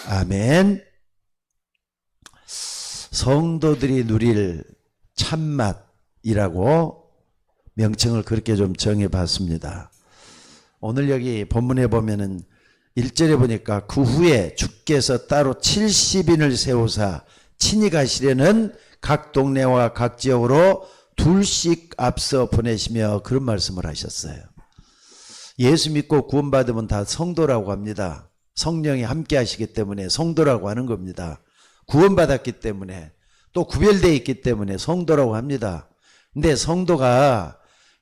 아멘. 성도들이 누릴 참맛이라고 명칭을 그렇게 좀 정해봤습니다. 오늘 여기 본문에 보면은 1절에 보니까 그 후에 주께서 따로 70인을 세우사 친히 가시려는 각 동네와 각 지역으로 둘씩 앞서 보내시며 그런 말씀을 하셨어요. 예수 믿고 구원받으면 다 성도라고 합니다. 성령이 함께 하시기 때문에 성도라고 하는 겁니다. 구원받았기 때문에 또 구별되어 있기 때문에 성도라고 합니다. 근데 성도가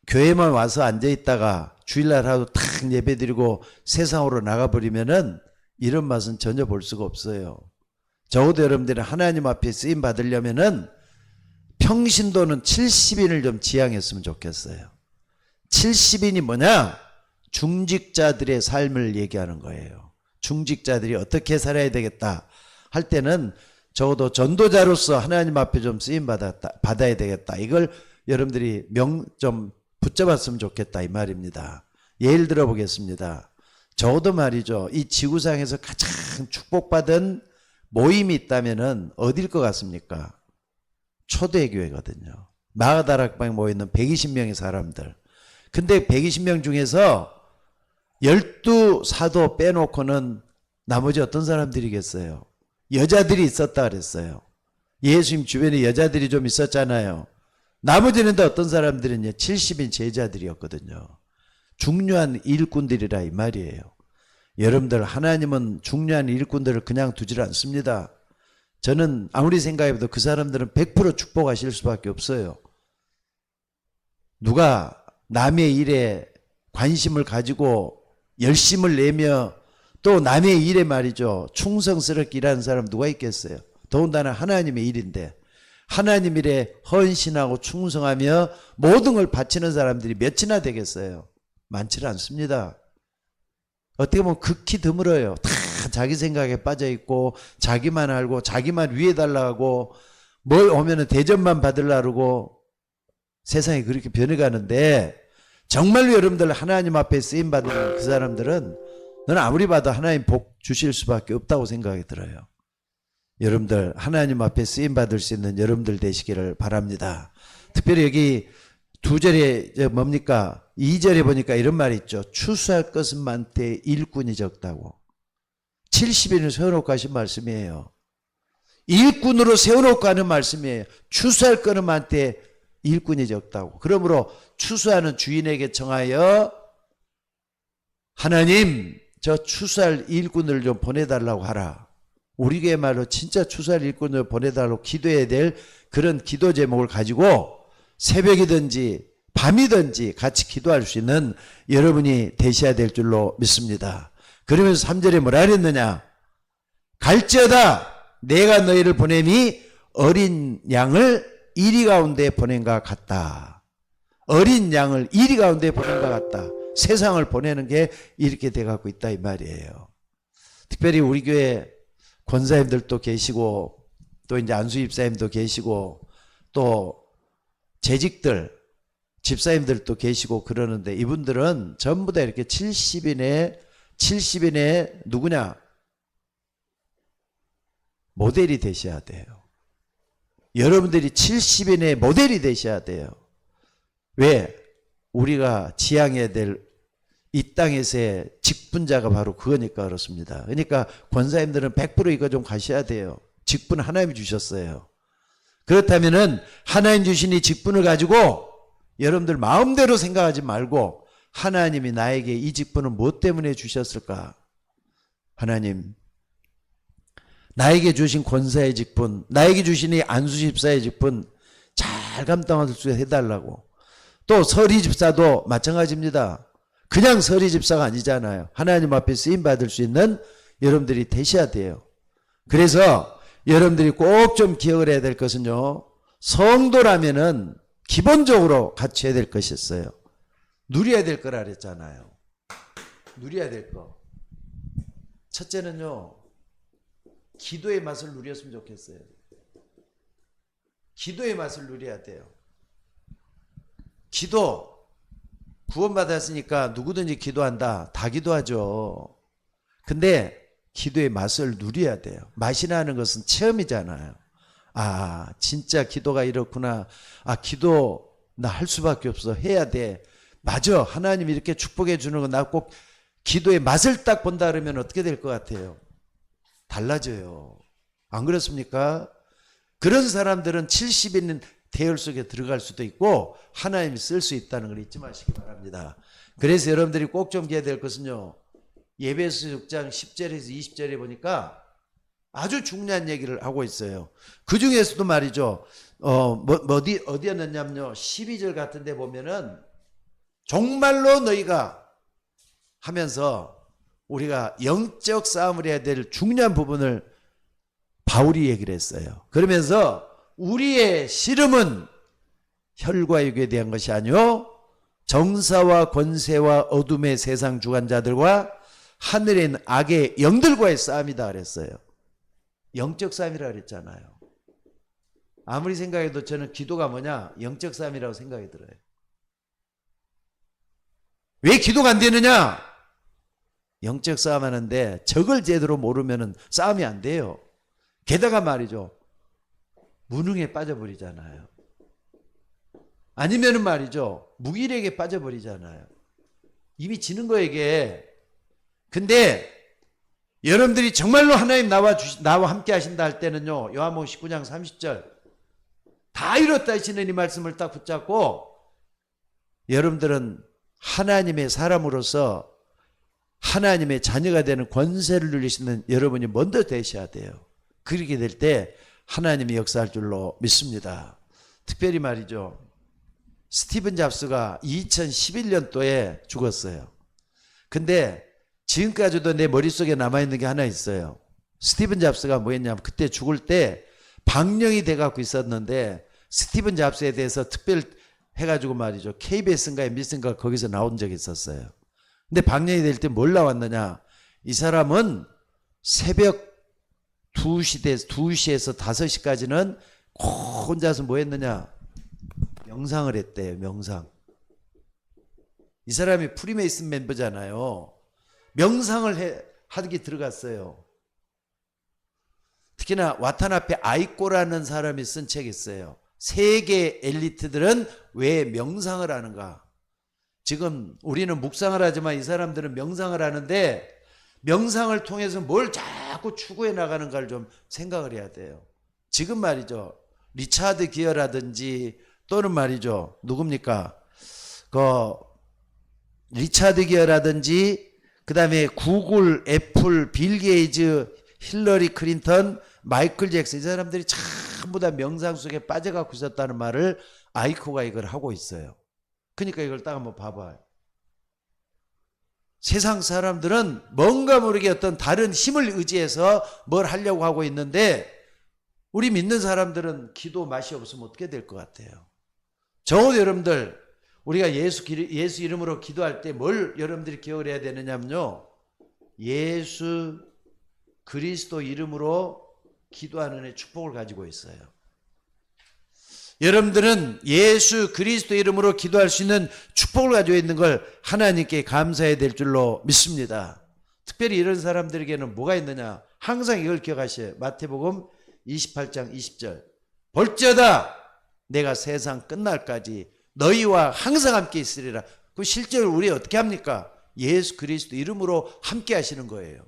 교회만 와서 앉아있다가 주일날 하루 탁 예배드리고 세상으로 나가버리면은 이런 맛은 전혀 볼 수가 없어요. 적어도 여러분들이 하나님 앞에 쓰임 받으려면은 평신도는 70인을 좀 지향했으면 좋겠어요. 70인이 뭐냐? 중직자들의 삶을 얘기하는 거예요. 중직자들이 어떻게 살아야 되겠다 할 때는 적어도 전도자로서 하나님 앞에 좀 쓰임 받아야 되겠다. 이걸 여러분들이 좀 붙잡았으면 좋겠다 이 말입니다. 예를 들어 보겠습니다. 적어도 말이죠. 이 지구상에서 가장 축복받은 모임이 있다면은 어딜 것 같습니까? 초대교회거든요. 마가다락방에 모여있는 120명의 사람들. 근데 120명 중에서 12사도 빼놓고는 나머지 어떤 사람들이겠어요? 여자들이 있었다 그랬어요. 예수님 주변에 여자들이 좀 있었잖아요. 나머지는 다 어떤 사람들은요, 70인 제자들이었거든요. 중요한 일꾼들이라 이 말이에요. 여러분들, 하나님은 중요한 일꾼들을 그냥 두질 않습니다. 저는 아무리 생각해도 그 사람들은 100% 축복하실 수밖에 없어요. 누가 남의 일에 관심을 가지고 열심을 내며 또 남의 일에 말이죠, 충성스럽게 일하는 사람 누가 있겠어요? 더군다나 하나님의 일인데 하나님 일에 헌신하고 충성하며 모든 걸 바치는 사람들이 몇이나 되겠어요? 많지는 않습니다. 어떻게 보면 극히 드물어요. 다 자기 생각에 빠져있고 자기만 알고 자기만 위해 달라고 뭘 오면은 대접만 받으려고 세상이 그렇게 변해가는데, 정말로 여러분들 하나님 앞에 쓰임받는 그 사람들은 너는 아무리 봐도 하나님 복 주실 수밖에 없다고 생각이 들어요. 여러분들 하나님 앞에 쓰임받을 수 있는 여러분들 되시기를 바랍니다. 특별히 여기 2절에 뭡니까? 2절에 보니까 이런 말이 있죠. 추수할 것은 많되 일꾼이 적다고. 70인을 세워놓고 하신 말씀이에요. 일꾼으로 세워놓고 하는 말씀이에요. 추수할 것은 많되 일꾼이 적다고. 그러므로 추수하는 주인에게 청하여 하나님, 저 추수할 일꾼을 좀 보내달라고 하라. 우리 교회 말로 진짜 추수할 일꾼을 보내달라고 기도해야 될 그런 기도 제목을 가지고 새벽이든지 밤이든지 같이 기도할 수 있는 여러분이 되셔야 될 줄로 믿습니다. 그러면서 3절에 뭐라 그랬느냐? 갈지어다 내가 너희를 보냄이 어린 양을 이리 가운데 보낸 것 같다. 어린 양을 이리 가운데 보낸 것 같다. 세상을 보내는 게 이렇게 돼가고 있다 이 말이에요. 특별히 우리 교회 권사님들도 계시고 또 이제 안수 집사님도 계시고 또 재직들 집사님들도 계시고 그러는데 이분들은 전부 다 이렇게 70인의 누구냐? 모델이 되셔야 돼요. 여러분들이 70인의 모델이 되셔야 돼요. 왜? 우리가 지향해야 될 이 땅에서의 직분자가 바로 그거니까 그렇습니다. 그러니까 권사님들은 100% 이거 좀 가셔야 돼요. 직분 하나님이 주셨어요. 그렇다면은 하나님 주신 이 직분을 가지고 여러분들 마음대로 생각하지 말고 하나님이 나에게 이 직분을 무엇 때문에 주셨을까? 하나님, 나에게 주신 권사의 직분, 나에게 주신 이 안수 집사의 직분 잘 감당할 수 있게 해달라고. 또 서리 집사도 마찬가지입니다. 그냥 서리 집사가 아니잖아요. 하나님 앞에 쓰임받을 수 있는 여러분들이 되셔야 돼요. 그래서 여러분들이 꼭 좀 기억을 해야 될 것은요, 성도라면은 기본적으로 갖춰야 될 것이 있어요. 누려야 될 거라 그랬잖아요. 누려야 될 거. 첫째는요, 기도의 맛을 누렸으면 좋겠어요. 기도의 맛을 누려야 돼요. 기도, 구원받았으니까 누구든지 기도한다. 다 기도하죠. 근데 기도의 맛을 누려야 돼요. 맛이라는 것은 체험이잖아요. 아, 진짜 기도가 이렇구나. 아, 기도 나 할 수밖에 없어. 해야 돼. 맞아. 하나님이 이렇게 축복해 주는 거 나 꼭 기도의 맛을 딱 본다 그러면 어떻게 될 것 같아요? 달라져요. 안 그렇습니까? 그런 사람들은 70인 대열 속에 들어갈 수도 있고 하나님이 쓸 수 있다는 걸 잊지 마시기 바랍니다. 그래서 여러분들이 꼭 좀 기해야 될 것은요. 예배서 6장 10절에서 20절에 보니까 아주 중요한 얘기를 하고 있어요. 그 중에서도 말이죠. 어디였냐면요. 12절 같은 데 보면은 정말로 너희가 하면서 우리가 영적 싸움을 해야 될 중요한 부분을 바울이 얘기를 했어요. 그러면서 우리의 씨름은 혈과 육에 대한 것이 아니요 정사와 권세와 어둠의 세상 주관자들과 하늘에 있는 악의 영들과의 싸움이다 그랬어요. 영적 싸움이라 그랬잖아요. 아무리 생각해도 저는 기도가 뭐냐? 영적 싸움이라고 생각이 들어요. 왜 기도가 안 되느냐? 영적 싸움 하는데 적을 제대로 모르면 싸움이 안 돼요. 게다가 말이죠. 무능에 빠져버리잖아요. 아니면은 말이죠. 무기력에 빠져버리잖아요. 이미 지는 거예요, 이게. 근데 여러분들이 정말로 하나님 나와 함께 하신다 할 때는요. 요한복음 19장 30절 다 이뤘다 하시는 이 말씀을 딱 붙잡고 여러분들은 하나님의 사람으로서 하나님의 자녀가 되는 권세를 누리시는 여러분이 먼저 되셔야 돼요. 그렇게 될 때 하나님이 역사할 줄로 믿습니다. 특별히 말이죠. 스티븐 잡스가 2011년도에 죽었어요. 근데 지금까지도 내 머릿속에 남아있는 게 하나 있어요. 스티븐 잡스가 뭐였냐면 그때 죽을 때 방령이 돼갖고 있었는데 스티븐 잡스에 대해서 특별 해가지고 말이죠. KBS인가 MBC인가 거기서 나온 적이 있었어요. 근데 방령이 될 때 뭘 나왔느냐. 이 사람은 새벽 2시에서 5시까지는 혼자서 뭐 했느냐. 명상을 했대요. 명상. 이 사람이 프리메이슨 멤버잖아요. 명상을 하기 들어갔어요. 특히나 와타나베 아이코라는 사람이 쓴 책이 있어요. 세계 엘리트들은 왜 명상을 하는가. 지금 우리는 묵상을 하지만 이 사람들은 명상을 하는데 명상을 통해서 뭘 자꾸 추구해 나가는가를 좀 생각을 해야 돼요. 지금 말이죠. 리차드 기어라든지 또는 말이죠. 누굽니까? 리차드 기어라든지 그 다음에 구글, 애플, 빌 게이츠, 힐러리 클린턴, 마이클 잭슨 이 사람들이 전부 다 명상 속에 빠져갖고 있었다는 말을 아이코가 이걸 하고 있어요. 그러니까 이걸 딱 한번 봐봐요. 세상 사람들은 뭔가 모르게 어떤 다른 힘을 의지해서 뭘 하려고 하고 있는데 우리 믿는 사람들은 기도 맛이 없으면 어떻게 될 것 같아요? 적어도 여러분들 우리가 예수 이름으로 기도할 때 뭘 여러분들이 기억을 해야 되느냐면요. 예수 그리스도 이름으로 기도하는 애 축복을 가지고 있어요. 여러분들은 예수 그리스도 이름으로 기도할 수 있는 축복을 가지고 있는 걸 하나님께 감사해야 될 줄로 믿습니다. 특별히 이런 사람들에게는 뭐가 있느냐. 항상 이걸 기억하셔요. 마태복음 28장 20절 볼지어다 내가 세상 끝날까지 너희와 항상 함께 있으리라. 그 실제로 우리 어떻게 합니까? 예수 그리스도 이름으로 함께 하시는 거예요.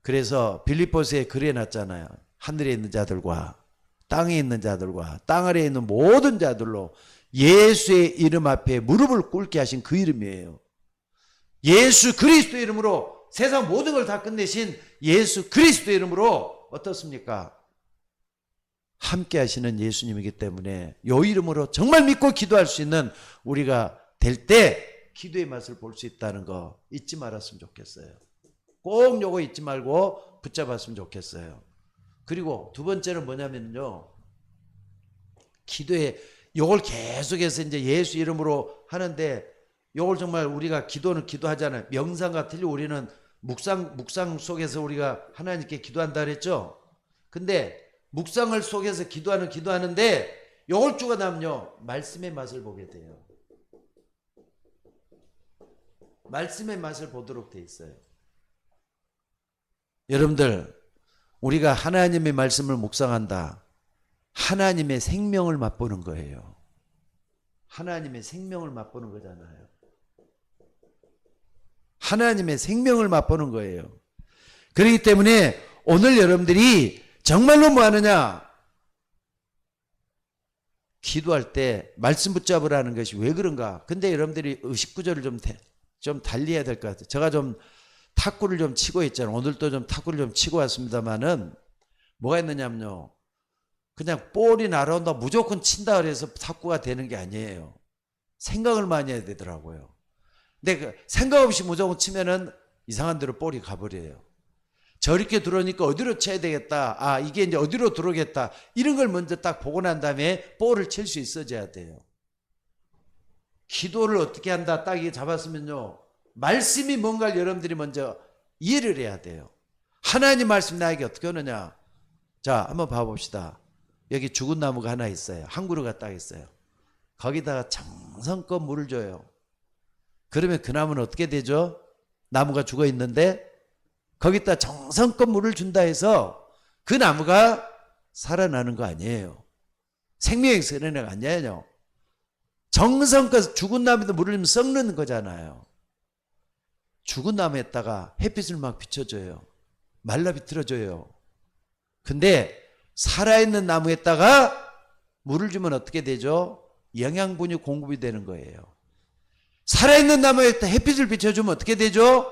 그래서 빌립보서에 글에 놨잖아요. 하늘에 있는 자들과 땅에 있는 자들과 땅 아래에 있는 모든 자들로 예수의 이름 앞에 무릎을 꿇게 하신 그 이름이에요. 예수 그리스도 이름으로 세상 모든 걸 다 끝내신 예수 그리스도 이름으로 어떻습니까? 함께 하시는 예수님이기 때문에 이 이름으로 정말 믿고 기도할 수 있는 우리가 될 때 기도의 맛을 볼 수 있다는 거 잊지 말았으면 좋겠어요. 꼭 요거 잊지 말고 붙잡았으면 좋겠어요. 그리고 두 번째는 뭐냐면요. 기도에 요걸 계속해서 이제 예수 이름으로 하는데 요걸 정말 우리가 기도는 기도하잖아요. 명상과 틀리 우리는 묵상 속에서 우리가 하나님께 기도한다 그랬죠. 근데 묵상을 속에서 기도하는데 요걸 주가 나면요. 말씀의 맛을 보게 돼요. 말씀의 맛을 보도록 돼 있어요. 여러분들, 우리가 하나님의 말씀을 묵상한다. 하나님의 생명을 맛보는 거예요. 하나님의 생명을 맛보는 거잖아요. 하나님의 생명을 맛보는 거예요. 그렇기 때문에 오늘 여러분들이 정말로 뭐 하느냐? 기도할 때 말씀 붙잡으라는 것이 왜 그런가? 근데 여러분들이 의식구조를 좀 달리해야 될 것 같아요. 제가 좀 탁구를 좀 치고 있잖아요. 오늘도 좀 탁구를 좀 치고 왔습니다만은 뭐가 있느냐면요. 그냥 볼이 날아온다 무조건 친다 그래서 탁구가 되는 게 아니에요. 생각을 많이 해야 되더라고요. 근데 그 생각 없이 무조건 치면은 이상한 데로 볼이 가버려요. 저렇게 들어오니까 어디로 쳐야 되겠다. 아, 이게 이제 어디로 들어오겠다. 이런 걸 먼저 딱 보고 난 다음에 볼을 칠 수 있어져야 돼요. 기도를 어떻게 한다. 딱 이게 잡았으면요. 말씀이 뭔가를 여러분들이 먼저 이해를 해야 돼요. 하나님 말씀 나에게 어떻게 오느냐. 자, 한번 봐봅시다. 여기 죽은 나무가 하나 있어요. 한 그루가 딱 있어요. 거기다가 정성껏 물을 줘요. 그러면 그 나무는 어떻게 되죠? 나무가 죽어 있는데 거기다 정성껏 물을 준다 해서 그 나무가 살아나는 거 아니에요. 생명이 살아나는 거 아니에요. 정성껏 죽은 나무에도 물을 주면 썩는 거잖아요. 죽은 나무에다가 햇빛을 막 비춰줘요. 말라 비틀어줘요. 근데 살아있는 나무에다가 물을 주면 어떻게 되죠? 영양분이 공급이 되는 거예요. 살아있는 나무에다 햇빛을 비춰주면 어떻게 되죠?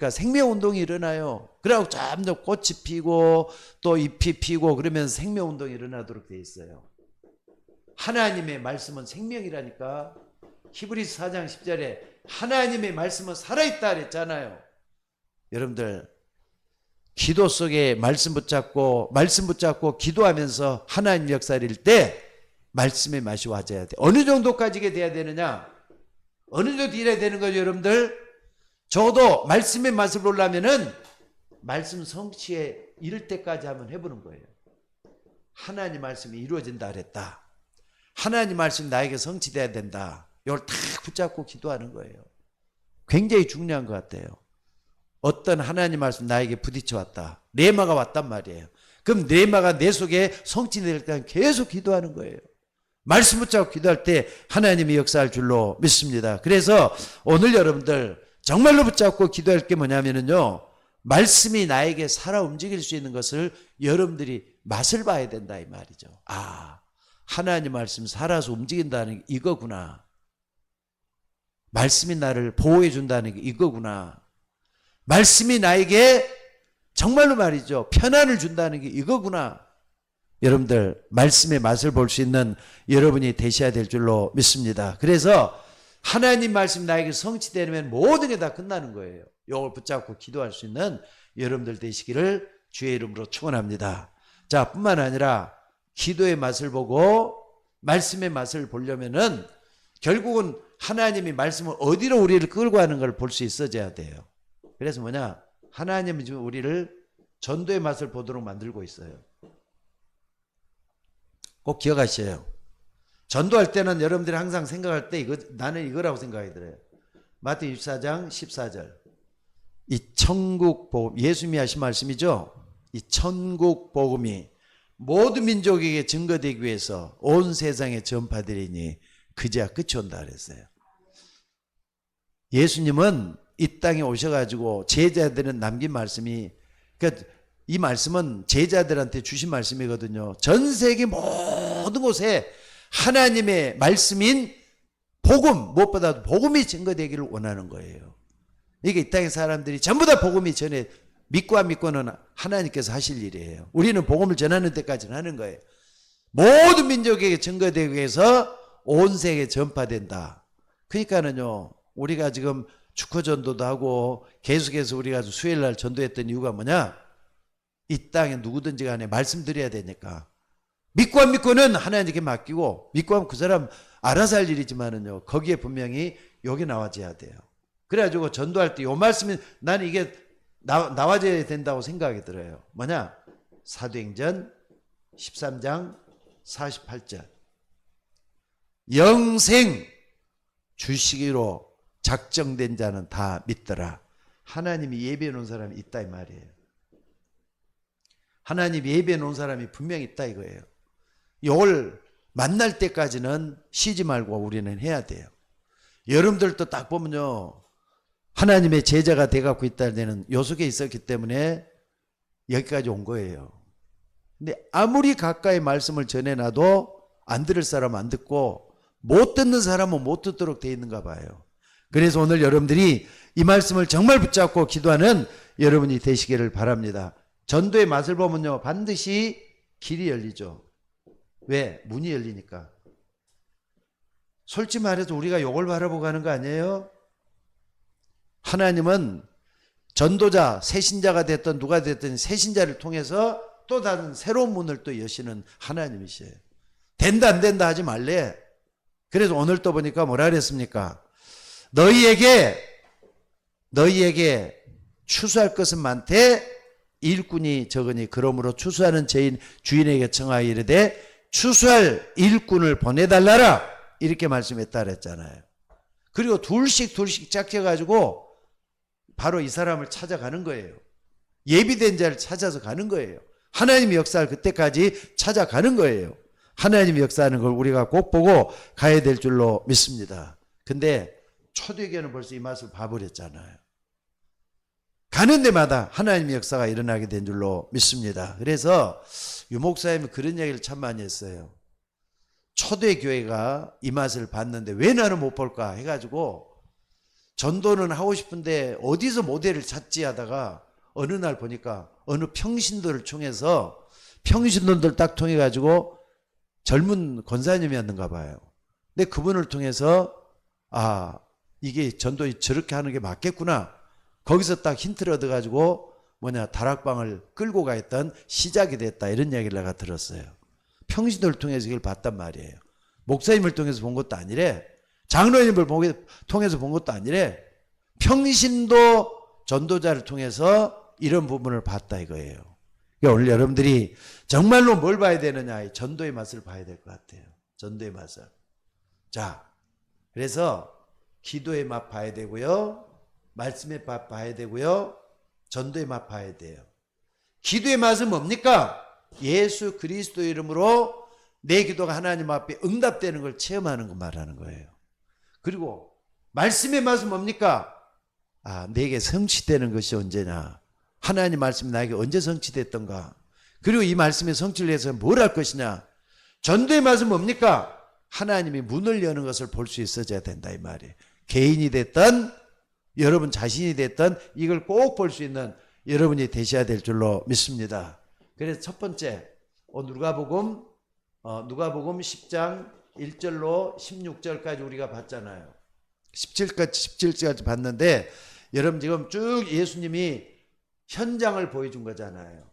생명운동이 일어나요. 그래갖고 점점 꽃이 피고 또 잎이 피고 그러면서 생명운동이 일어나도록 되어 있어요. 하나님의 말씀은 생명이라니까. 히브리서 4장 10절에 하나님의 말씀은 살아있다 그랬잖아요. 여러분들, 기도 속에 말씀 붙잡고 기도하면서 하나님 역사일 때 말씀의 맛이 와져야 돼. 어느 정도까지 돼야 되느냐? 어느 정도 이래야 되는 거죠, 여러분들? 적어도 말씀의 맛을 보려면은 말씀 성취에 이를 때까지 한번 해보는 거예요. 하나님 말씀이 이루어진다 그랬다. 하나님 말씀 나에게 성취돼야 된다. 이걸 딱 붙잡고 기도하는 거예요. 굉장히 중요한 것 같아요. 어떤 하나님 말씀 나에게 부딪혀 왔다. 레마가 왔단 말이에요. 그럼 레마가 내 속에 성취될 때는 계속 기도하는 거예요. 말씀 붙잡고 기도할 때 하나님이 역사할 줄로 믿습니다. 그래서 오늘 여러분들 정말로 붙잡고 기도할 게 뭐냐면요. 말씀이 나에게 살아 움직일 수 있는 것을 여러분들이 맛을 봐야 된다 이 말이죠. 아, 하나님 말씀 살아서 움직인다는 게 이거구나. 말씀이 나를 보호해 준다는 게 이거구나. 말씀이 나에게 정말로 말이죠. 편안을 준다는 게 이거구나. 여러분들 말씀의 맛을 볼 수 있는 여러분이 되셔야 될 줄로 믿습니다. 그래서 하나님 말씀 나에게 성취되면 모든 게 다 끝나는 거예요. 이걸 붙잡고 기도할 수 있는 여러분들 되시기를 주의 이름으로 축원합니다. 자, 뿐만 아니라 기도의 맛을 보고 말씀의 맛을 보려면은 결국은 하나님이 말씀을 어디로 우리를 끌고 가는 걸 볼 수 있어져야 돼요. 그래서 뭐냐? 하나님은 지금 우리를 전도의 맛을 보도록 만들고 있어요. 꼭 기억하셔요. 전도할 때는 여러분들이 항상 생각할 때 나는 이거라고 생각이 들어요. 마태복음 24장 14절. 이 천국 복음, 예수님이 하신 말씀이죠. 이 천국 복음이 모든 민족에게 증거되기 위해서 온 세상에 전파되리니 그제야 끝이 온다 그랬어요. 예수님은 이 땅에 오셔가지고 제자들은 남긴 말씀이, 그러니까 이 말씀은 제자들한테 주신 말씀이거든요. 전 세계 모든 곳에 하나님의 말씀인 복음, 무엇보다도 복음이 증거되기를 원하는 거예요. 이게 이 땅의 사람들이 전부 다 복음이 전에 믿고 안 믿고는 하나님께서 하실 일이에요. 우리는 복음을 전하는 데까지는 하는 거예요. 모든 민족에게 증거되기 위해서 온 세계에 전파된다. 그러니까는요, 우리가 지금 축구전도도 하고 계속해서 우리가 수요일날 전도했던 이유가 뭐냐? 이 땅에 누구든지 간에 말씀드려야 되니까. 믿고 안 믿고는 하나님께 맡기고, 믿고 하면 그 사람 알아서 할 일이지만은요, 거기에 분명히 여기 나와줘야 돼요. 그래가지고 전도할 때 이 말씀이 나는 이게 나와줘야 된다고 생각이 들어요. 뭐냐? 사도행전 13장 48절. 영생 주시기로 작정된 자는 다 믿더라. 하나님이 예비해 놓은 사람이 있다 이 말이에요. 하나님이 예비해 놓은 사람이 분명히 있다 이거예요. 이걸 만날 때까지는 쉬지 말고 우리는 해야 돼요. 여러분들도 딱 보면요, 하나님의 제자가 돼갖고 있다는 데는 요 속에 있었기 때문에 여기까지 온 거예요. 근데 아무리 가까이 말씀을 전해놔도 안 들을 사람은 안 듣고 못 듣는 사람은 못 듣도록 돼 있는가 봐요. 그래서 오늘 여러분들이 이 말씀을 정말 붙잡고 기도하는 여러분이 되시기를 바랍니다. 전도의 맛을 보면요, 반드시 길이 열리죠. 왜? 문이 열리니까. 솔직히 말해서 우리가 요걸 바라보고 가는 거 아니에요? 하나님은 전도자, 새신자가 됐든 누가 됐든 새신자를 통해서 또 다른 새로운 문을 또 여시는 하나님이시에요. 된다 안 된다 하지 말래. 그래서 오늘 또 보니까 뭐라 그랬습니까? 너희에게 추수할 것은 많되 일꾼이 적으니 그러므로 추수하는 주인에게 청하여 이르되 추수할 일꾼을 보내달라라, 이렇게 말씀했다 그랬잖아요. 그리고 둘씩 짝해가지고 바로 이 사람을 찾아가는 거예요. 예비된 자를 찾아서 가는 거예요. 하나님의 역사를 그때까지 찾아가는 거예요. 하나님의 역사하는 걸 우리가 꼭 보고 가야 될 줄로 믿습니다. 근데 초대교회는 벌써 이 맛을 봐버렸잖아요. 가는 데마다 하나님의 역사가 일어나게 된 줄로 믿습니다. 그래서 유 목사님이 그런 얘기를 참 많이 했어요. 초대교회가 이 맛을 봤는데 왜 나는 못 볼까 해가지고 전도는 하고 싶은데 어디서 모델을 찾지 하다가 어느 날 보니까 어느 평신도를 통해서 평신도들 딱 통해 가지고 젊은 권사님이었는가 봐요. 근데 그분을 통해서 아, 이게 전도 저렇게 하는 게 맞겠구나. 거기서 딱 힌트를 얻어 가지고 다락방을 끌고 가 있던 시작이 됐다, 이런 이야기를 내가 들었어요. 평신도를 통해서 이걸 봤단 말이에요. 목사님을 통해서 본 것도 아니래. 장로님을 통해서 본 것도 아니래. 평신도 전도자를 통해서 이런 부분을 봤다 이거예요. 그러니까 오늘 여러분들이 정말로 뭘 봐야 되느냐, 전도의 맛을 봐야 될 것 같아요. 전도의 맛을. 자, 그래서 기도의 맛 봐야 되고요, 말씀의 맛 봐야 되고요, 전도의 맛 봐야 돼요. 기도의 맛은 뭡니까? 예수 그리스도 이름으로 내 기도가 하나님 앞에 응답되는 걸 체험하는 거 말하는 거예요. 그리고 말씀의 맛은 뭡니까? 아, 내게 성취되는 것이 언제냐? 하나님 말씀이 나에게 언제 성취됐던가? 그리고 이 말씀의 성취를 위해서 뭘 할 것이냐? 전도의 맛은 뭡니까? 하나님이 문을 여는 것을 볼 수 있어야 된다 이 말이에요. 개인이 됐든 여러분 자신이 됐든 이걸 꼭 볼 수 있는 여러분이 되셔야 될 줄로 믿습니다. 그래서 첫 번째, 누가복음 10장 1절로 16절까지 우리가 봤잖아요. 17절까지 봤는데 여러분 지금 쭉 예수님이 현장을 보여준 거잖아요.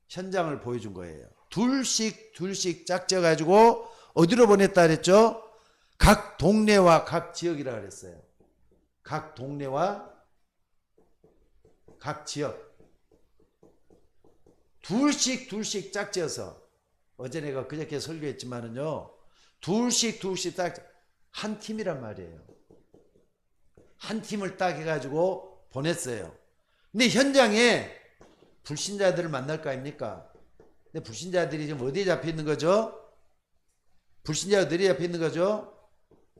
현장을 보여준 거예요. 둘씩 짝져가지고 어디로 보냈다 그랬죠? 각 동네와 각 지역이라 그랬어요. 각 동네와 각 지역. 둘씩 짝지어서, 어제 내가 그저께 설교했지만은요, 둘씩 딱 한 팀이란 말이에요. 한 팀을 딱 해가지고 보냈어요. 근데 현장에 불신자들을 만날 거 아닙니까? 근데 불신자들이 지금 어디에 잡혀 있는 거죠? 불신자들이 잡혀 있는 거죠?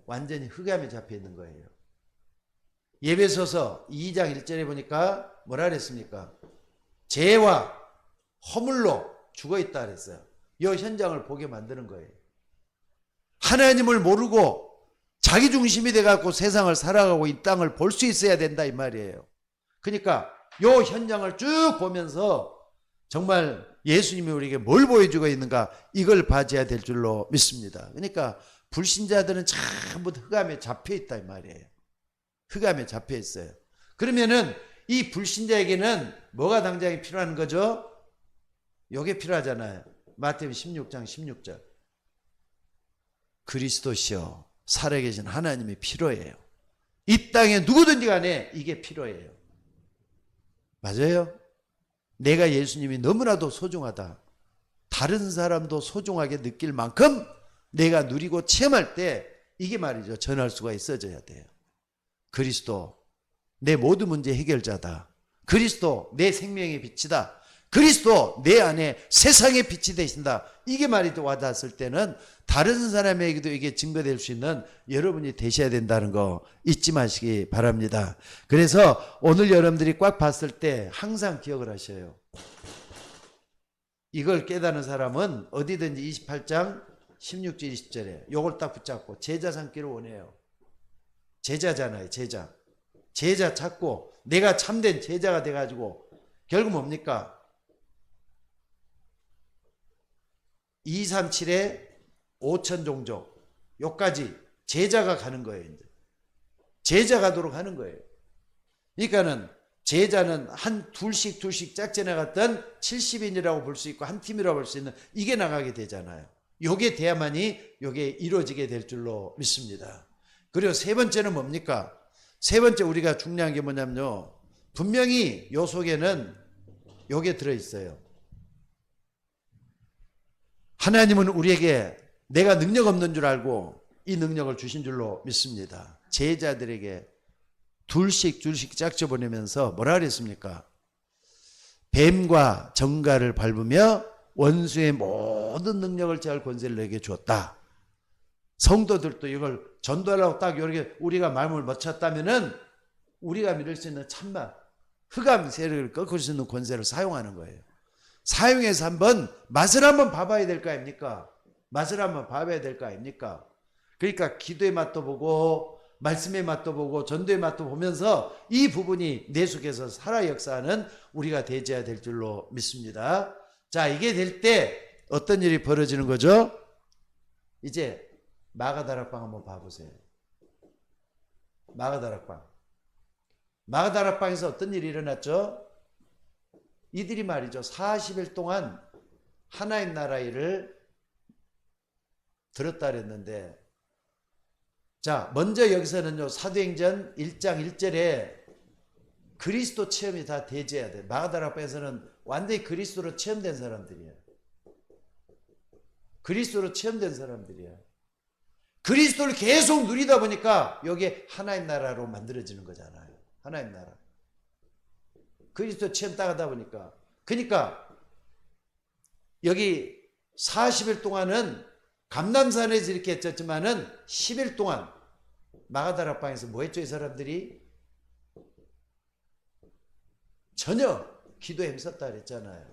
완전히 흑암에 잡혀 있는 거예요. 예배소서 2장 1절에 보니까 뭐라 그랬습니까? 죄와 허물로 죽어있다 그랬어요. 이 현장을 보게 만드는 거예요. 하나님을 모르고 자기 중심이 돼갖고 세상을 살아가고 이 땅을 볼 수 있어야 된다 이 말이에요. 그러니까 이 현장을 쭉 보면서 정말 예수님이 우리에게 뭘 보여주고 있는가, 이걸 봐줘야 될 줄로 믿습니다. 그러니까 불신자들은 전부 흑암에 잡혀있다 이 말이에요. 흑암에 잡혀있어요. 그러면은 이 불신자에게는 뭐가 당장에 필요한 거죠? 요게 필요하잖아요. 마태복음 16장 16절. 그리스도시여 살아계신 하나님이 필요해요. 이 땅에 누구든지 간에 이게 필요해요. 맞아요? 내가 예수님이 너무나도 소중하다. 다른 사람도 소중하게 느낄 만큼 내가 누리고 체험할 때 이게 말이죠. 전할 수가 있어져야 돼요. 그리스도 내 모든 문제 해결자다. 그리스도 내 생명의 빛이다. 그리스도 내 안에 세상의 빛이 되신다. 이게 말이 와닿았을 때는 다른 사람에게도 이게 증거될 수 있는 여러분이 되셔야 된다는 거 잊지 마시기 바랍니다. 그래서 오늘 여러분들이 꽉 봤을 때 항상 기억을 하셔요. 이걸 깨닫는 사람은 어디든지 28장 16절 20절에 요걸 딱 붙잡고 제자 삼기를 원해요. 제자잖아요. 제자 찾고 내가 참된 제자가 돼가지고 결국 뭡니까? 237에 5천 종족 요까지 제자가 가는 거예요. 이제 제자 가도록 하는 거예요. 그러니까는 제자는 한 둘씩 짝지나 갔던 70인이라고 볼 수 있고 한 팀이라고 볼 수 있는 이게 나가게 되잖아요. 요게 돼야만이 요게 이루어지게 될 줄로 믿습니다. 그리고 세 번째는 뭡니까? 세 번째 우리가 중요한 게 뭐냐면요. 분명히 요 속에는 요게 들어있어요. 하나님은 우리에게 내가 능력 없는 줄 알고 이 능력을 주신 줄로 믿습니다. 제자들에게 둘씩 짝져 보내면서 뭐라 그랬습니까? 뱀과 정갈을 밟으며 원수의 모든 능력을 제할 권세를 내게 주었다. 성도들도 이걸 전도하려고 딱 이렇게 우리가 마음을 맞췄다면은 우리가 믿을 수 있는 참마 흑암 세력을 꺾을 수 있는 권세를 사용하는 거예요. 사용해서 한번 맛을 한번 봐봐야 될 거 아닙니까? 맛을 한번 봐봐야 될 거 아닙니까? 그러니까 기도의 맛도 보고 말씀의 맛도 보고 전도의 맛도 보면서 이 부분이 내 속에서 살아 역사하는 우리가 되어야 될 줄로 믿습니다. 자, 이게 될 때 어떤 일이 벌어지는 거죠? 이제 마가다락방 한번 봐보세요. 마가다락방에서 어떤 일이 일어났죠? 이들이 말이죠. 40일 동안 하나님 나라 일을 들었다 그랬는데, 자, 먼저 여기서는요, 사도행전 1장 1절에 그리스도 체험이 다 대제해야 돼. 마가다락방에서는 완전히 그리스도로 체험된 사람들이에요. 그리스도로 체험된 사람들이에요. 그리스도를 계속 누리다 보니까 여기에 하나님 나라로 만들어지는 거잖아요. 하나님 나라. 그리스도 체험 따가다 보니까. 그러니까 여기 40일 동안은 감람산에서 이렇게 했었지만은 10일 동안 마가다락방에서 뭐 했죠? 이 사람들이 전혀 기도에 힘썼다 그랬잖아요.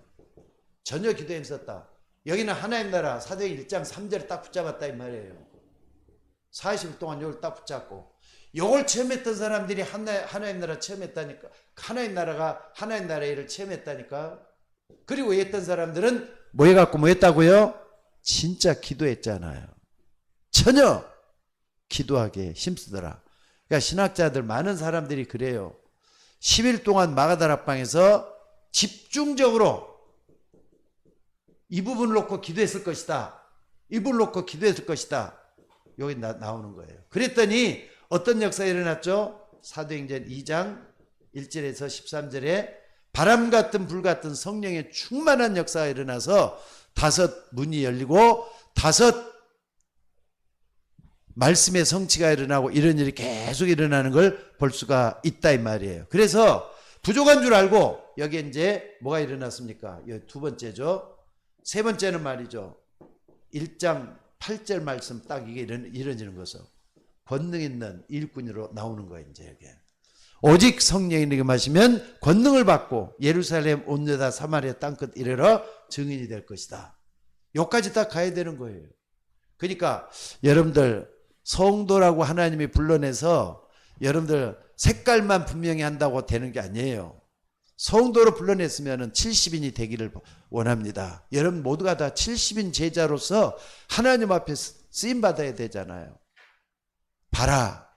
전혀 기도에 힘썼다. 여기는 하나님 나라 사도행 1장 3절에 딱 붙잡았다 이 말이에요. 40일 동안 이걸 딱 붙잡고 이걸 체험했던 사람들이 하나님 나라 체험했다니까. 하나님 나라가 하나님 나라의 일을 체험했다니까. 그리고 했던 사람들은 뭐 해갖고 뭐 했다고요? 진짜 기도했잖아요. 전혀 기도하게 힘쓰더라. 그러니까 신학자들 많은 사람들이 그래요. 10일 동안 마가다락방에서 집중적으로 이 부분을 놓고 기도했을 것이다. 이 부분을 놓고 기도했을 것이다. 여기 나오는 거예요. 그랬더니 어떤 역사가 일어났죠? 사도행전 2장 1절에서 13절에 바람 같은 불 같은 성령의 충만한 역사가 일어나서 5 문이 열리고 5 말씀의 성취가 일어나고 이런 일이 계속 일어나는 걸 볼 수가 있다 이 말이에요. 그래서 부족한 줄 알고 여기에 이제 뭐가 일어났습니까? 여기 두 번째죠. 세 번째는 말이죠. 1장 8절 말씀 딱 이게 이루어지는 것은 권능 있는 일꾼으로 나오는 거예요. 이제 여기 오직 성령이 마시면 권능을 받고 예루살렘 온 유다 사마리아 땅끝 이르러 증인이 될 것이다. 여기까지 딱 가야 되는 거예요. 그러니까 여러분들 성도라고 하나님이 불러내서 여러분들 색깔만 분명히 한다고 되는 게 아니에요. 성도로 불러냈으면 70인이 되기를 원합니다. 여러분 모두가 다 70인 제자로서 하나님 앞에 쓰임받아야 되잖아요. 봐라.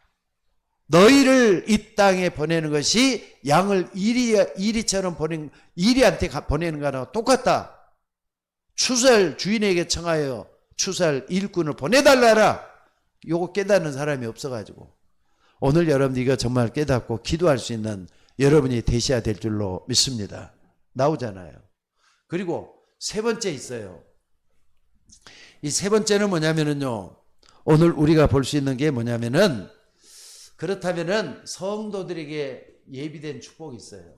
너희를 이 땅에 보내는 것이 양을 이리처럼 이리한테 보내는 거랑 똑같다. 추수할 주인에게 청하여 추수할 일꾼을 보내달라라. 요거 깨닫는 사람이 없어가지고 오늘 여러분 이거 정말 깨닫고 기도할 수 있는 여러분이 되셔야 될 줄로 믿습니다. 나오잖아요. 그리고 세 번째 있어요. 이 세 번째는 뭐냐면은요. 오늘 우리가 볼 수 있는 게 뭐냐면은 그렇다면은 성도들에게 예비된 축복이 있어요.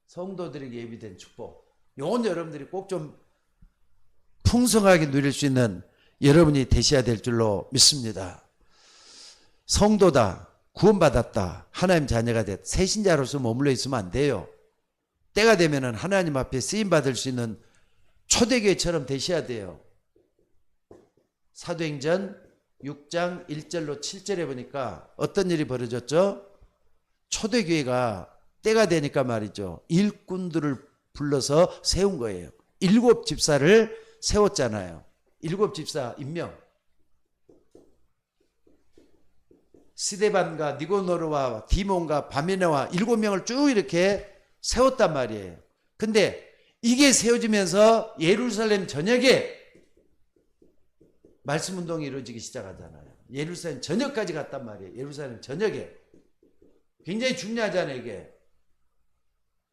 성도들에게 예비된 축복. 요건 여러분들이 꼭 좀 풍성하게 누릴 수 있는 여러분이 되셔야 될 줄로 믿습니다. 성도다, 구원받았다, 하나님 자녀가 됐다, 새신자로서 머물러 있으면 안 돼요. 때가 되면은 하나님 앞에 쓰임받을 수 있는 초대교회처럼 되셔야 돼요. 사도행전 6장 1절로 7절에 보니까 어떤 일이 벌어졌죠? 초대교회가 때가 되니까 말이죠. 일꾼들을 불러서 세운 거예요. 7집사를 세웠잖아요. 7집사 임명. 스데반과 니고노르와 디몬과 바메나와 7명을 쭉 이렇게 세웠단 말이에요. 근데 이게 세워지면서 예루살렘 전역에 말씀 운동이 이루어지기 시작하잖아요. 예루살렘 전역까지 갔단 말이에요. 예루살렘 전역에. 굉장히 중요하잖아요, 이게.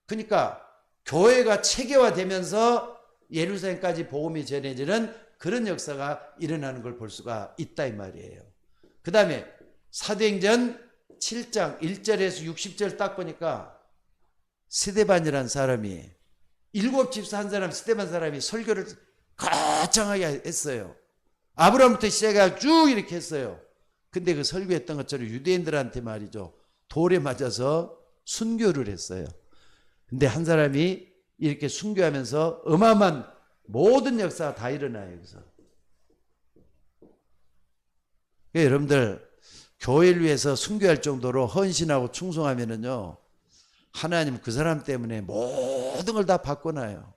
그러니까 교회가 체계화되면서 예루살렘까지 복음이 전해지는 그런 역사가 일어나는 걸 볼 수가 있다 이 말이에요. 그 다음에 사도행전 7장 1절에서 60절 딱 보니까 스데반이라는 사람이 7집사 한 사람 스데반 사람이 설교를 거창하게 했어요. 아브라함부터 시작해서 쭉 이렇게 했어요. 근데 그 설교했던 것처럼 유대인들한테 말이죠. 돌에 맞아서 순교를 했어요. 근데 한 사람이 이렇게 순교하면서 어마어마한 모든 역사가 다 일어나요. 여기서. 그러니까 여러분들 교회를 위해서 순교할 정도로 헌신하고 충성하면은요. 하나님 그 사람 때문에 모든 걸 다 바꿔놔요.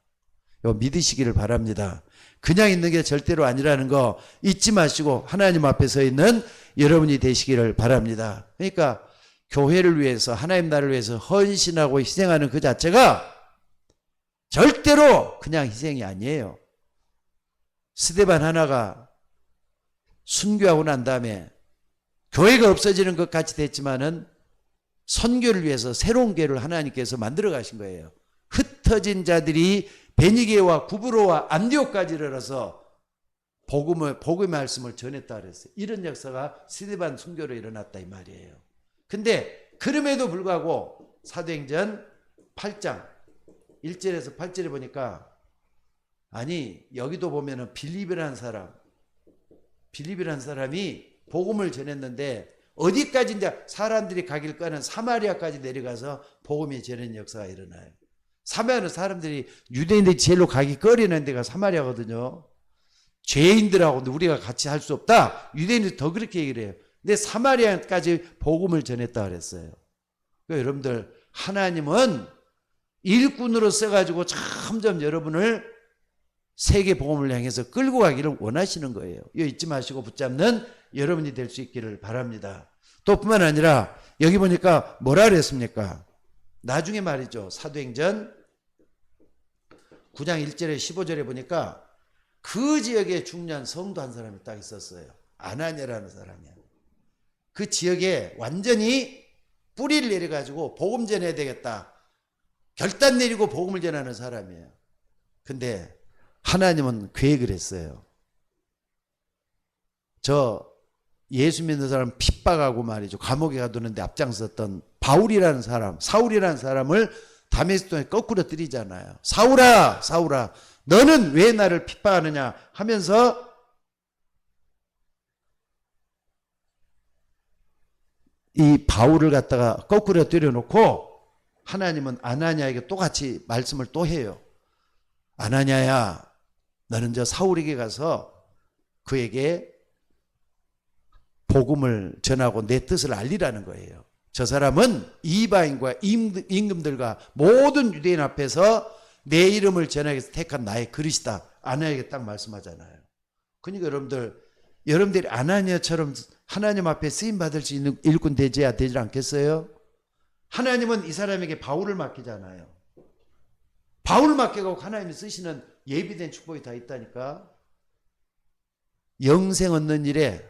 이거 믿으시기를 바랍니다. 그냥 있는 게 절대로 아니라는 거 잊지 마시고 하나님 앞에 서 있는 여러분이 되시기를 바랍니다. 그러니까 교회를 위해서 하나님 나라를 위해서 헌신하고 희생하는 그 자체가 절대로 그냥 희생이 아니에요. 스데반 하나가 순교하고 난 다음에 교회가 없어지는 것 같이 됐지만은 선교를 위해서 새로운 교회를 하나님께서 만들어 가신 거예요. 흩어진 자들이 베니게와 구브로와 안디옥까지 일어나서 복음의 말씀을 전했다 그랬어요. 이런 역사가 스데반 순교로 일어났다 이 말이에요. 근데 그럼에도 불구하고 사도행전 8장 1절에서 8절에 보니까 아니 여기도 보면은 빌립이라는 사람이 복음을 전했는데 어디까지 이제 사람들이 가길 꺼는 사마리아까지 내려가서 복음이 전하는 역사가 일어나요. 사마리아는 사람들이 유대인들이 제일로 가기 꺼리는 데가 사마리아거든요. 죄인들하고 우리가 같이 할 수 없다. 유대인들이 더 그렇게 얘기를 해요. 근데 사마리아까지 복음을 전했다 그랬어요. 그러니까 여러분들 하나님은 일꾼으로 써가지고 점점 여러분을 세계 복음을 향해서 끌고 가기를 원하시는 거예요. 이거 잊지 마시고 붙잡는 여러분이 될 수 있기를 바랍니다. 또 뿐만 아니라 여기 보니까 뭐라 그랬습니까? 나중에 말이죠. 사도행전 9장 1절에 15절에 보니까 그 지역에 중요한 성도 한 사람이 딱 있었어요. 아나니아라는 사람이야. 그 지역에 완전히 뿌리를 내려가지고 복음 전해야 되겠다. 결단 내리고 복음을 전하는 사람이에요. 근데 하나님은 계획을 했어요. 저 예수 믿는 사람 핍박하고 말이죠. 감옥에 가두는데 앞장섰던 바울이라는 사람, 사울이라는 사람을 다메섹도에 거꾸로 때리잖아요. 사울아, 사울아, 너는 왜 나를 핍박하느냐 하면서 이 바울을 갖다가 거꾸로 때려놓고 하나님은 아나니아에게 똑같이 말씀을 또 해요. 아나니아야, 너는 저 사울에게 가서 그에게 복음을 전하고 내 뜻을 알리라는 거예요. 저 사람은 이방인과 임금들과 모든 유대인 앞에서 내 이름을 전하기 위해서 택한 나의 그릇이다. 아나니아에게 딱 말씀하잖아요. 그러니까 여러분들이 아나니아처럼 하나님 앞에 쓰임받을 수 있는 일꾼 되지 않겠어요? 하나님은 이 사람에게 바울을 맡기잖아요. 바울을 맡겨가고 하나님이 쓰시는 예비된 축복이 다 있다니까. 영생 얻는 일에,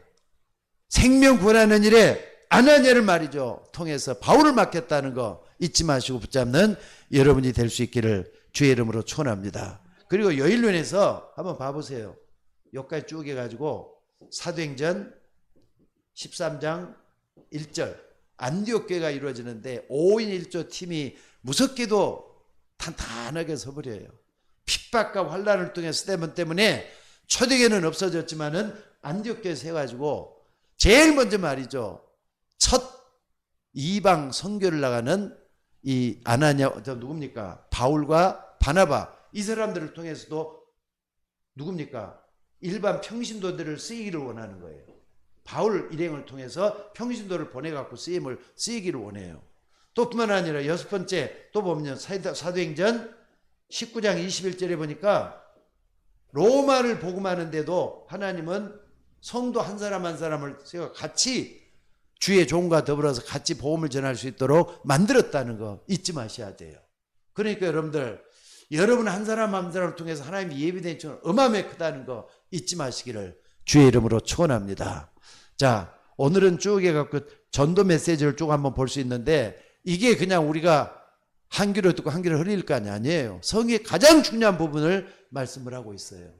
생명 구원하는 일에 아나니아를 말이죠. 통해서 바울을 맡겼다는 거 잊지 마시고 붙잡는 여러분이 될 수 있기를 주의 이름으로 축원합니다. 그리고 여일론에서 한번 봐보세요. 여기까지 쭉 해가지고 사도행전 13장 1절 안디옥 교회가 이루어지는데 5인 1조 팀이 무섭게도 탄탄하게 서버려요. 핍박과 환란을 통해 스데몬 때문에 초대교회는 없어졌지만은 안디옥 교회 세워가지고 제일 먼저 말이죠. 첫 이방 선교를 나가는 이 아나냐, 누굽니까? 바울과 바나바, 이 사람들을 통해서도 누굽니까? 일반 평신도들을 쓰이기를 원하는 거예요. 바울 일행을 통해서 평신도를 보내갖고 쓰이기를 원해요. 또 뿐만 아니라 여섯 번째 또 보면 사도행전 19장 21절에 보니까 로마를 복음하는데도 하나님은 성도 한 사람 한 사람을 같이 주의 종과 더불어서 같이 복음을 전할 수 있도록 만들었다는 거 잊지 마셔야 돼요. 그러니까 여러분들, 여러분 한 사람 한 사람을 통해서 하나님이 예비된 총 어마어마하게 크다는 거 잊지 마시기를 주의 이름으로 축원합니다. 자, 오늘은 쭉 해갖고 전도 메시지를 쭉 한번 볼 수 있는데, 이게 그냥 우리가 한 귀로 듣고 한 귀로 흘릴 거 아니에요. 성의 가장 중요한 부분을 말씀을 하고 있어요.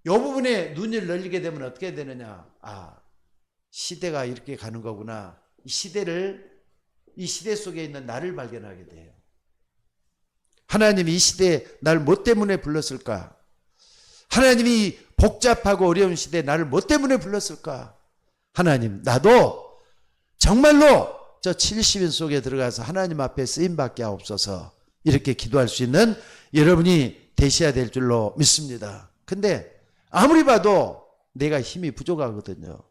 이 부분에 눈을 열리게 되면 어떻게 되느냐? 아, 시대가 이렇게 가는 거구나. 이 시대 속에 있는 나를 발견하게 돼요. 하나님이 이 시대에 날 뭐 때문에 불렀을까? 하나님이 복잡하고 어려운 시대에 나를 뭐 때문에 불렀을까? 하나님, 나도 정말로 저 70인 속에 들어가서 하나님 앞에 쓰임받게 하옵소서, 이렇게 기도할 수 있는 여러분이 되셔야 될 줄로 믿습니다. 근데 아무리 봐도 내가 힘이 부족하거든요.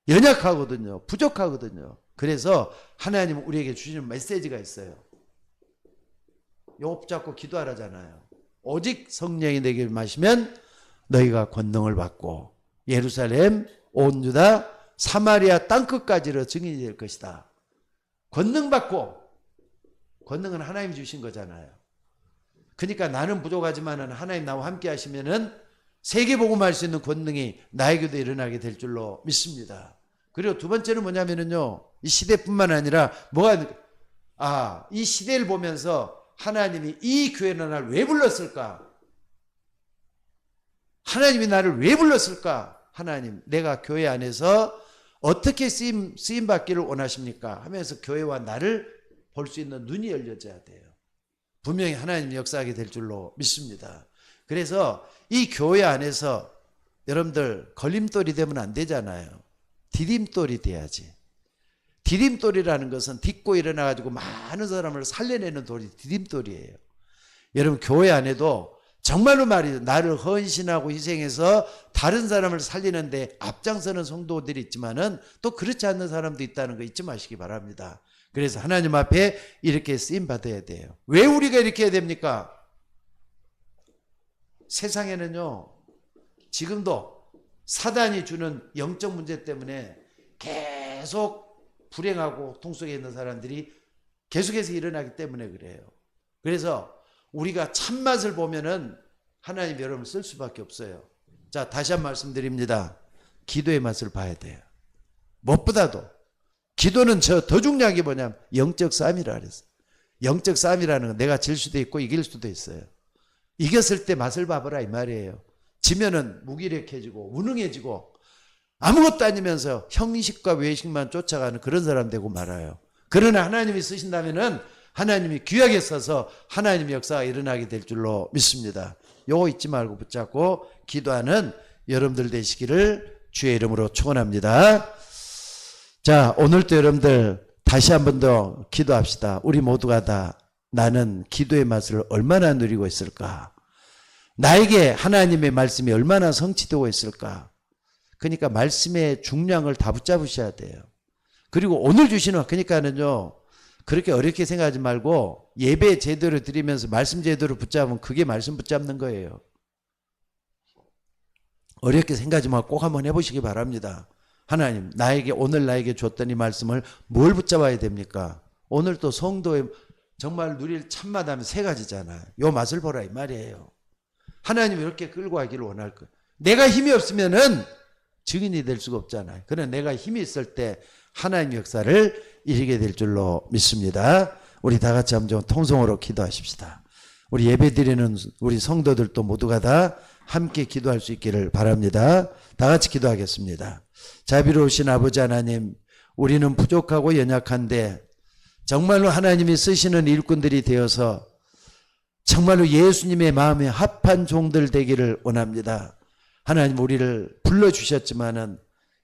연약하거든요. 부족하거든요. 그래서 하나님 우리에게 주시는 메시지가 있어요. 요 붙잡고 기도하라잖아요. 오직 성령이 내게 마시면 너희가 권능을 받고 예루살렘, 온 유다, 사마리아 땅끝까지로 증인이 될 것이다. 권능 받고, 권능은 하나님이 주신 거잖아요. 그러니까 나는 부족하지만은 하나님 나와 함께 하시면은 세계 복음할 수 있는 권능이 나에게도 일어나게 될 줄로 믿습니다. 그리고 두 번째는 뭐냐면은요, 이 시대뿐만 아니라 이 시대를 보면서 하나님이 이 교회는 나를 왜 불렀을까? 하나님이 나를 왜 불렀을까? 하나님, 내가 교회 안에서 어떻게 쓰임 받기를 원하십니까? 하면서 교회와 나를 볼 수 있는 눈이 열려져야 돼요. 분명히 하나님 역사하게 될 줄로 믿습니다. 그래서 이 교회 안에서 여러분들 걸림돌이 되면 안 되잖아요. 디딤돌이 돼야지. 디딤돌이라는 것은 딛고 일어나가지고 많은 사람을 살려내는 돌이 디딤돌이에요. 여러분, 교회 안에도 정말로 말이죠, 나를 헌신하고 희생해서 다른 사람을 살리는데 앞장서는 성도들이 있지만은 또 그렇지 않는 사람도 있다는 거 잊지 마시기 바랍니다. 그래서 하나님 앞에 이렇게 쓰임 받아야 돼요. 왜 우리가 이렇게 해야 됩니까? 세상에는요, 지금도 사단이 주는 영적 문제 때문에 계속 불행하고 고통 속에 있는 사람들이 계속해서 일어나기 때문에 그래요. 그래서 우리가 참맛을 보면은 하나님 여러분을 쓸 수밖에 없어요. 자, 다시 한 번 말씀드립니다. 기도의 맛을 봐야 돼요. 무엇보다도 기도는 더 중요한 게 뭐냐면 영적 싸움이라 그랬어요. 영적 싸움이라는 건 내가 질 수도 있고 이길 수도 있어요. 이겼을 때 맛을 봐보라 이 말이에요. 지면은 무기력해지고 무능해지고 아무것도 아니면서 형식과 외식만 쫓아가는 그런 사람 되고 말아요. 그러나 하나님이 쓰신다면은 하나님이 귀하게 써서 하나님의 역사가 일어나게 될 줄로 믿습니다. 요거 잊지 말고 붙잡고 기도하는 여러분들 되시기를 주의 이름으로 축원합니다. 자, 오늘도 여러분들 다시 한 번 더 기도합시다. 우리 모두가 다 나는 기도의 맛을 얼마나 누리고 있을까? 나에게 하나님의 말씀이 얼마나 성취되고 있을까? 그러니까 말씀의 중량을 다 붙잡으셔야 돼요. 그리고 오늘 주시는, 그러니까는요, 그렇게 어렵게 생각하지 말고 예배 제대로 드리면서 말씀 제대로 붙잡으면 그게 말씀 붙잡는 거예요. 어렵게 생각하지 말고 꼭 한번 해보시기 바랍니다. 하나님, 오늘 나에게 줬던 이 말씀을 뭘 붙잡아야 됩니까? 오늘 또 성도의 정말 누릴 참마다면 세 가지잖아요. 요 맛을 보라 이 말이에요. 하나님이 이렇게 끌고 가기를 원할 거예요. 내가 힘이 없으면은 증인이 될 수가 없잖아요. 그러나 내가 힘이 있을 때 하나님의 역사를 이루게 될 줄로 믿습니다. 우리 다 같이 한번 통성으로 기도하십시다. 우리 예배드리는 우리 성도들도 모두가 다 함께 기도할 수 있기를 바랍니다. 다 같이 기도하겠습니다. 자비로우신 아버지 하나님, 우리는 부족하고 연약한데 정말로 하나님이 쓰시는 일꾼들이 되어서 정말로 예수님의 마음에 합한 종들 되기를 원합니다. 하나님 우리를 불러주셨지만은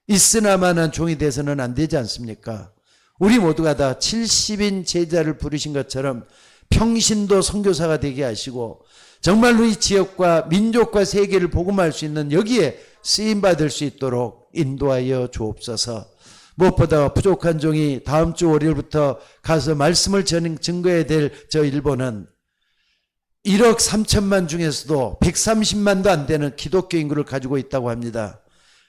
있으나마나 종이 돼서는 안 되지 않습니까? 우리 모두가 다 70인 제자를 부르신 것처럼 평신도 선교사가 되게 하시고 정말로 이 지역과 민족과 세계를 복음할 수 있는 여기에 쓰임받을 수 있도록 인도하여 주옵소서. 무엇보다 부족한 종이 다음 주 월요일부터 가서 말씀을 증거해야 될 저 일본은 1억 3천만 중에서도 130만도 안 되는 기독교 인구를 가지고 있다고 합니다.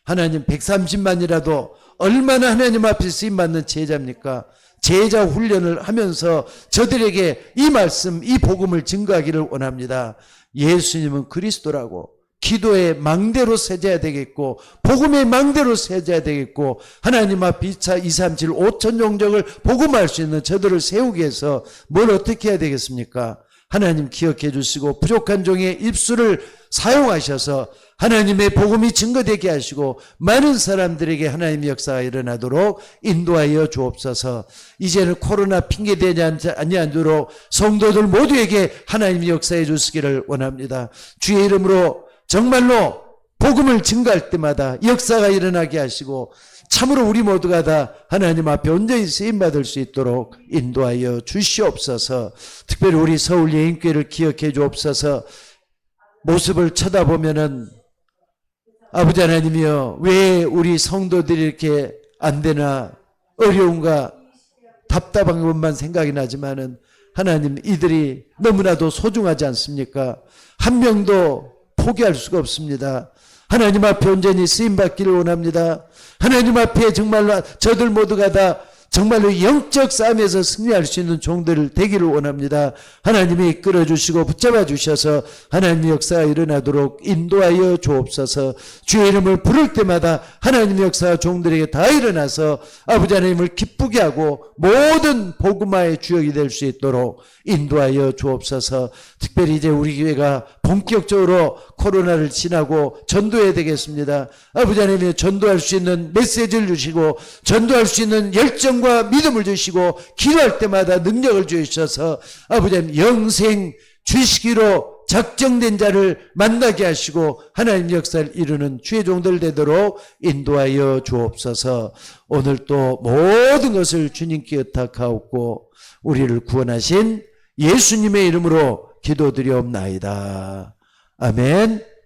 하나님 130만이라도 얼마나 하나님 앞에 쓰임받는 제자입니까? 제자 훈련을 하면서 저들에게 이 말씀, 이 복음을 증거하기를 원합니다. 예수님은 그리스도라고 기도의 망대로 세져야 되겠고 복음의 망대로 세져야 되겠고 하나님 앞 2차 237 5천 종족을 복음할 수 있는 저들을 세우기 위해서 뭘 어떻게 해야 되겠습니까? 하나님 기억해 주시고 부족한 종의 입술을 사용하셔서 하나님의 복음이 증거되게 하시고 많은 사람들에게 하나님의 역사가 일어나도록 인도하여 주옵소서. 이제는 코로나 핑계대지 아니하도록 성도들 모두에게 하나님의 역사해 주시기를 원합니다. 주의 이름으로 정말로 복음을 증거할 때마다 역사가 일어나게 하시고 참으로 우리 모두가 다 하나님 앞에 온전히 쓰임받을 수 있도록 인도하여 주시옵소서. 특별히 우리 서울 예인교회를 기억해 주옵소서. 모습을 쳐다보면은 아버지 하나님이여 왜 우리 성도들이 이렇게 안 되나 어려운가 답답한 것만 생각이 나지만은 하나님 이들이 너무나도 소중하지 않습니까? 한 명도 포기할 수가 없습니다. 하나님 앞에 온전히 쓰임받기를 원합니다. 하나님 앞에 정말로 저들 모두가 다 정말로 영적 싸움에서 승리할 수 있는 종들 되기를 원합니다. 하나님이 이끌어 주시고 붙잡아 주셔서 하나님의 역사가 일어나도록 인도하여 주옵소서. 주의 이름을 부를 때마다 하나님의 역사가 종들에게 다 일어나서 아버지 하나님을 기쁘게 하고 모든 복음화의 주역이 될 수 있도록 인도하여 주옵소서. 특별히 이제 우리 교회가 본격적으로 코로나를 지나고 전도해야 되겠습니다. 아버지 하나님이 전도할 수 있는 메시지를 주시고 전도할 수 있는 열정과 믿음을 주시고 기도할 때마다 능력을 주셔서 아버지 하나님 영생 주시기로 작정된 자를 만나게 하시고 하나님 역사를 이루는 주의 종들 되도록 인도하여 주옵소서. 오늘 또 모든 것을 주님께 의탁하옵고 우리를 구원하신 예수님의 이름으로 기도드리옵나이다. 아멘.